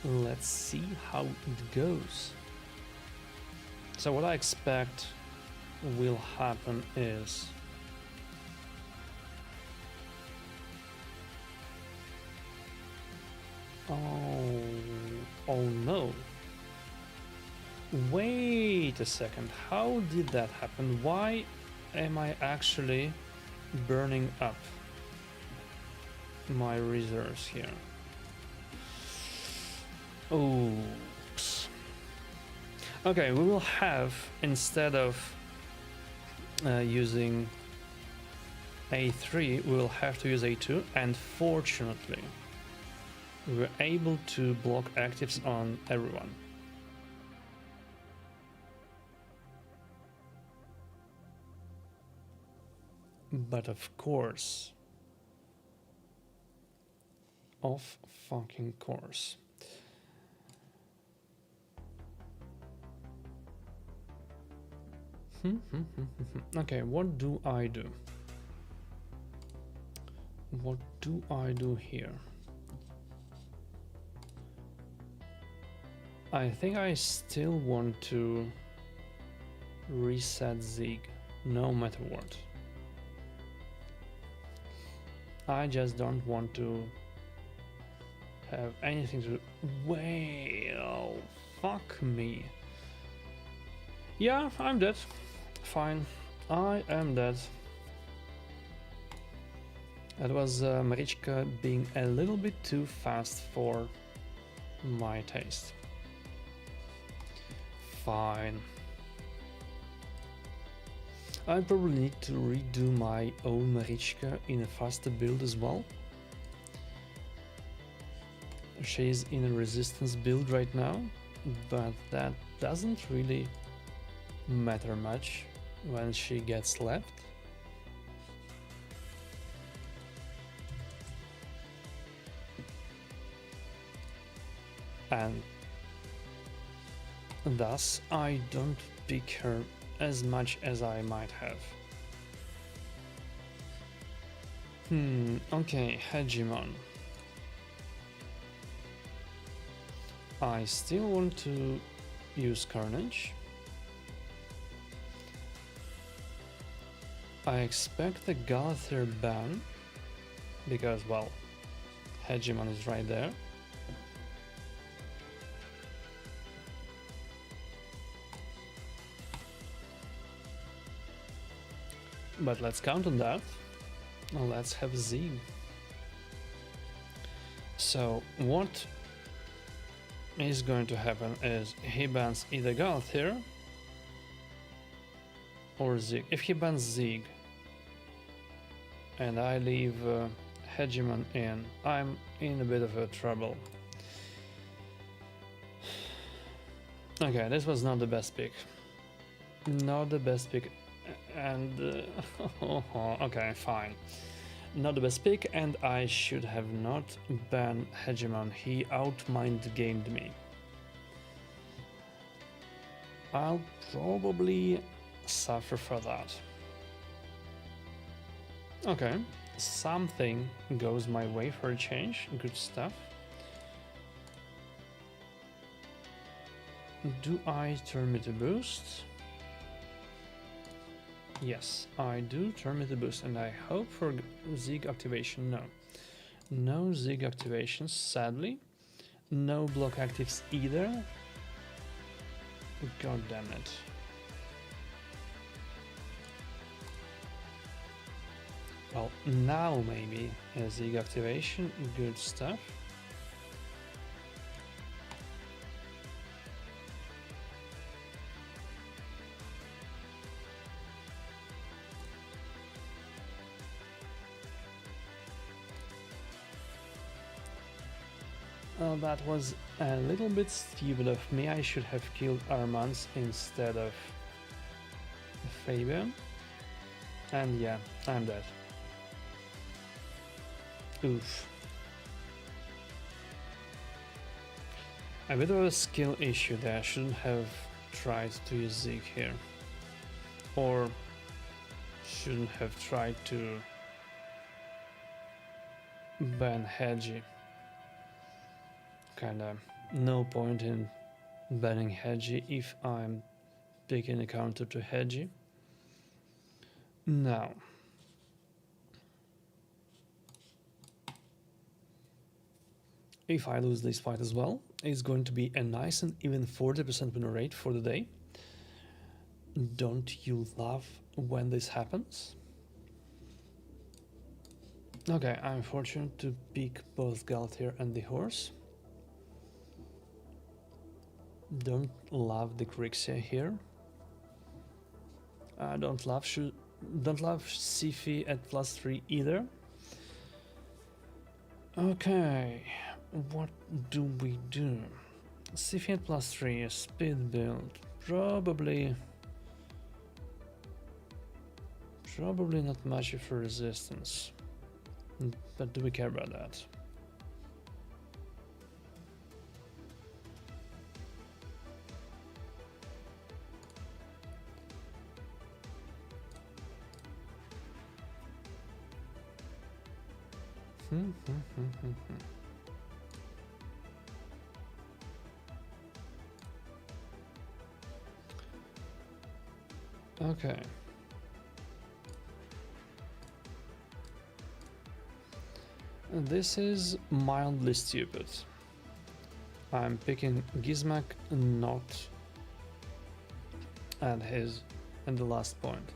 Let's see how it goes. So what I expect will happen is oh no. Wait a second, how did that happen? Why am I actually burning up my reserves here? Oops. Okay, we will have, instead of using A3, we will have to use A2, and fortunately we're able to block actives on everyone. But of course, of fucking course. Okay, what do I do? What do I do here? I think I still want to reset Zeke, no matter what. I just don't want to have anything to... Well, fuck me. Yeah, I'm dead. Fine, I am dead. That was Marichka being a little bit too fast for my taste. Fine. I probably need to redo my own Marichka in a faster build as well. She's in a resistance build right now, but that doesn't really matter much when she gets left. And thus I don't pick her as much as I might have. Okay, Hegemon. I still want to use Carnage. I expect the Galathir ban, because, well, Hegemon is right there. But let's count on that. Now let's have Zig. So what is going to happen is he bans either Galth here or Zig. If he bans Zig and I leave Hegemon in, I'm in a bit of a trouble. Okay, this was not the best pick. Not the best pick, and okay, fine. Not the best pick, and I should have not banned Hegemon. He out-mind gamed me. I'll probably suffer for that. Okay, something goes my way for a change. Good stuff. Do I turn me to boost? Yes, I do turn me to boost, and I hope for Zig activation. No. No Zig activations, sadly. No block actives either. God damn it. Well, now maybe a Zig activation. Good stuff. That was a little bit stupid of me. I should have killed Armance instead of Fabian. And yeah, I'm dead. Oof. A bit of a skill issue there. I shouldn't have tried to use Zig here. Or shouldn't have tried to ban Hedgie. Kinda no point in banning Hedgie if I'm picking a counter to Hedgie. Now, if I lose this fight as well, it's going to be a nice and even 40% win rate for the day. Don't you love when this happens? Okay, I'm fortunate to pick both Galtier and the horse. Don't love the Grixia here. Don't love Siphi at +3 either. Okay, what do we do? Siphi at +3, a speed build. Probably not much for resistance. But do we care about that? Okay. This is mildly stupid. I'm picking Gizmak not at the last point.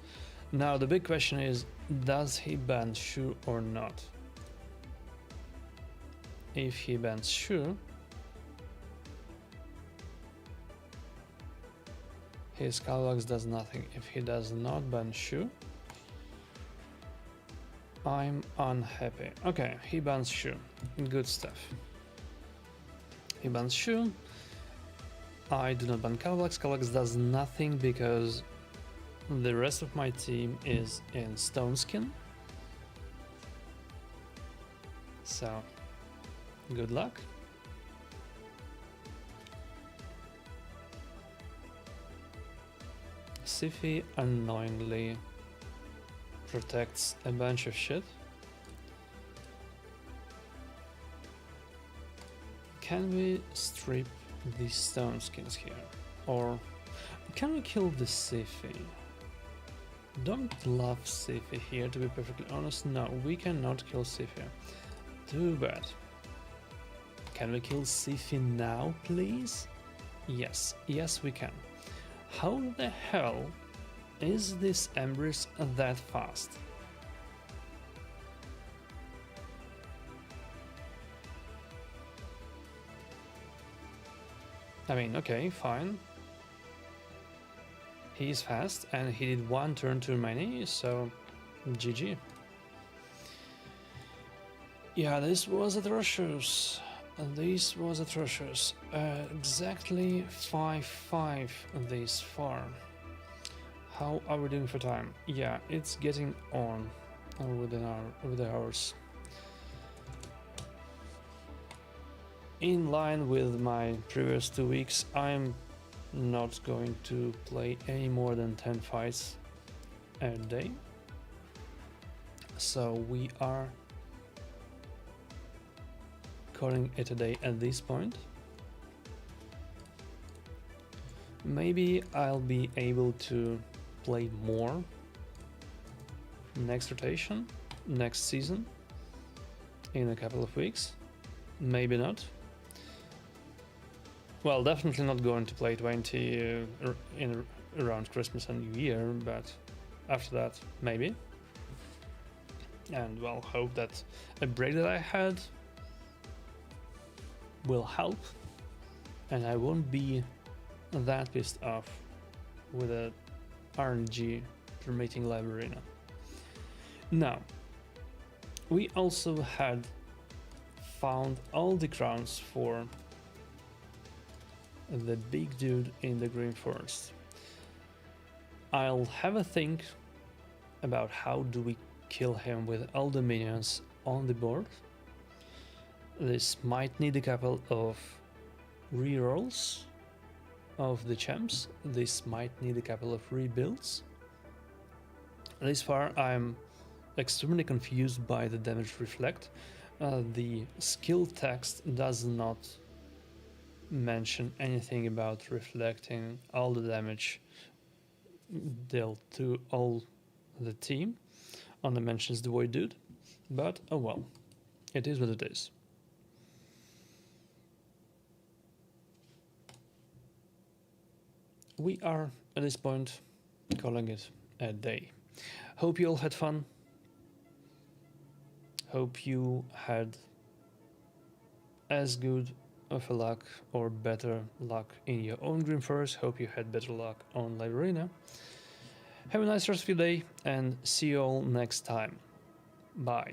Now the big question is, does he ban Shu or not? If he bans Shu, his Calyrex does nothing. If he does not ban Shu, I'm unhappy. Okay, he bans Shu. Good stuff. He bans Shu. I do not ban Calyrex. Calyrex does nothing because the rest of my team is in Stone Skin. So, good luck. Siphi annoyingly protects a bunch of shit. Can we strip these stone skins here? Or can we kill the Siphi? Don't love Siphi here, to be perfectly honest. No, we cannot kill Siphi. Too bad. Can we kill Siphi now, please? Yes, yes we can. How the hell is this Empress that fast? I mean, okay, fine. He's fast and he did one turn too many, so GG. Yeah, this was atrocious. This was atrocious. Exactly 5-5 this far. How are we doing for time? Yeah, it's getting on with the hours. In line with my previous 2 weeks, I'm not going to play any more than 10 fights a day. So we are calling it a day at this point. Maybe I'll be able to play more next rotation, next season, in a couple of weeks. Maybe not. Well, definitely not going to play 20 around Christmas and New Year, but after that, maybe. And well, hope that a break that I had will help, and I won't be that pissed off with a RNG permitting live arena. Now, we also had found all the crowns for the big dude in the Green Forest. I'll have a think about how do we kill him with all the minions on the board. This might need a couple of rerolls of the champs. This might need a couple of rebuilds. This far I'm extremely confused by the damage reflect. The skill text does not mention anything about reflecting all the damage dealt to all the team. Only mentions the Void Dude, but oh well, it is what it is. We are at this point calling it a day. Hope you all had fun. Hope you had as good of a luck or better luck in your own Green Forest. Hope you had better luck on Live Arena. Have a nice rest of your day and see you all next time. Bye.